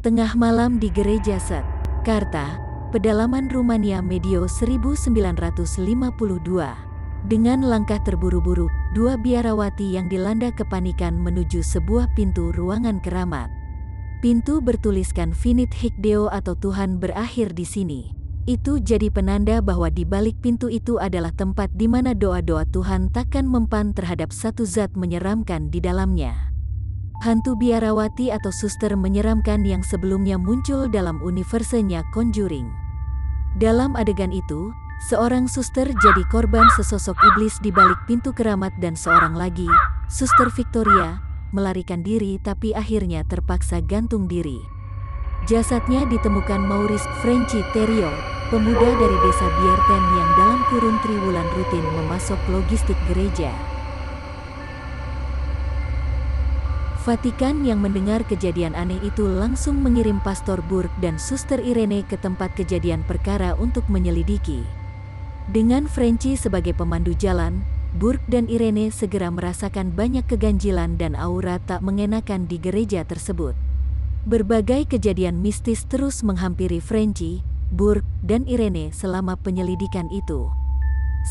Tengah malam di Gereja St. Karta, pedalaman Rumania medio 1952. Dengan langkah terburu-buru, dua biarawati yang dilanda kepanikan menuju sebuah pintu ruangan keramat. Pintu bertuliskan Finit hic Deo atau Tuhan berakhir di sini. Itu jadi penanda bahwa di balik pintu itu adalah tempat di mana doa-doa Tuhan takkan mempan terhadap satu zat menyeramkan di dalamnya. Hantu biarawati atau suster menyeramkan yang sebelumnya muncul dalam universenya Conjuring. Dalam adegan itu, seorang suster jadi korban sesosok iblis di balik pintu keramat dan seorang lagi, Suster Victoria, melarikan diri tapi akhirnya terpaksa gantung diri. Jasadnya ditemukan Maurice Franci Theriault, pemuda dari desa Bierten yang dalam kurun triwulan rutin memasok logistik gereja. Vatikan yang mendengar kejadian aneh itu langsung mengirim Pastor Burke dan Suster Irene ke tempat kejadian perkara untuk menyelidiki. Dengan Franci sebagai pemandu jalan, Burke dan Irene segera merasakan banyak keganjilan dan aura tak mengenakan di gereja tersebut. Berbagai kejadian mistis terus menghampiri Franci, Burke, dan Irene selama penyelidikan itu.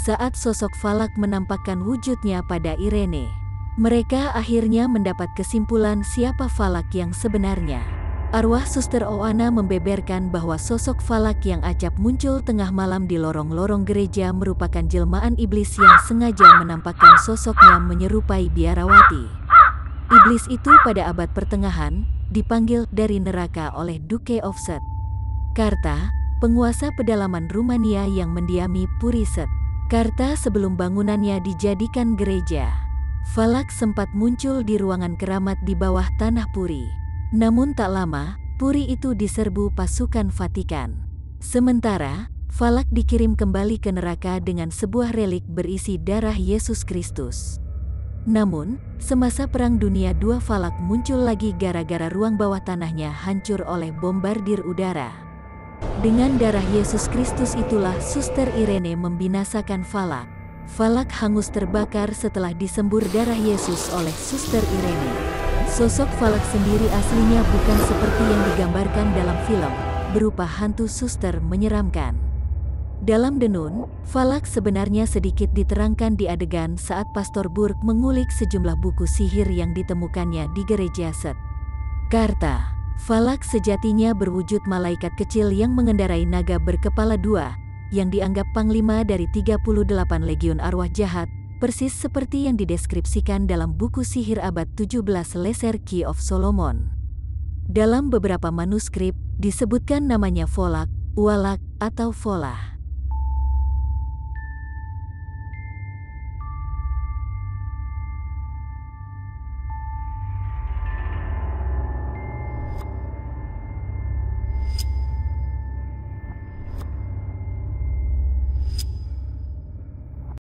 Saat sosok Falak menampakkan wujudnya pada Irene, mereka akhirnya mendapat kesimpulan siapa Falak yang sebenarnya. Arwah Suster Oana membeberkan bahwa sosok Falak yang acap muncul tengah malam di lorong-lorong gereja merupakan jelmaan iblis yang sengaja menampakkan sosoknya menyerupai biarawati. Iblis itu pada abad pertengahan dipanggil dari neraka oleh Duke of St. Karta, penguasa pedalaman Rumania yang mendiami Puri St. Karta sebelum bangunannya dijadikan gereja. Falak sempat muncul di ruangan keramat di bawah tanah Puri. Namun tak lama, Puri itu diserbu pasukan Vatikan. Sementara, Falak dikirim kembali ke neraka dengan sebuah relik berisi darah Yesus Kristus. Namun, semasa Perang Dunia II Falak muncul lagi gara-gara ruang bawah tanahnya hancur oleh bombardir udara. Dengan darah Yesus Kristus itulah Suster Irene membinasakan Falak. Falak hangus terbakar setelah disembur darah Yesus oleh Suster Irene. Sosok Falak sendiri aslinya bukan seperti yang digambarkan dalam film, berupa hantu suster menyeramkan. Dalam Denun, Falak sebenarnya sedikit diterangkan di adegan saat Pastor Burke mengulik sejumlah buku sihir yang ditemukannya di gereja St. Karta. Falak sejatinya berwujud malaikat kecil yang mengendarai naga berkepala dua, yang dianggap panglima dari 38 legiun arwah jahat, persis seperti yang dideskripsikan dalam buku sihir abad 17 Lesser Key of Solomon. Dalam beberapa manuskrip, disebutkan namanya Folak, Ualak, atau Folah.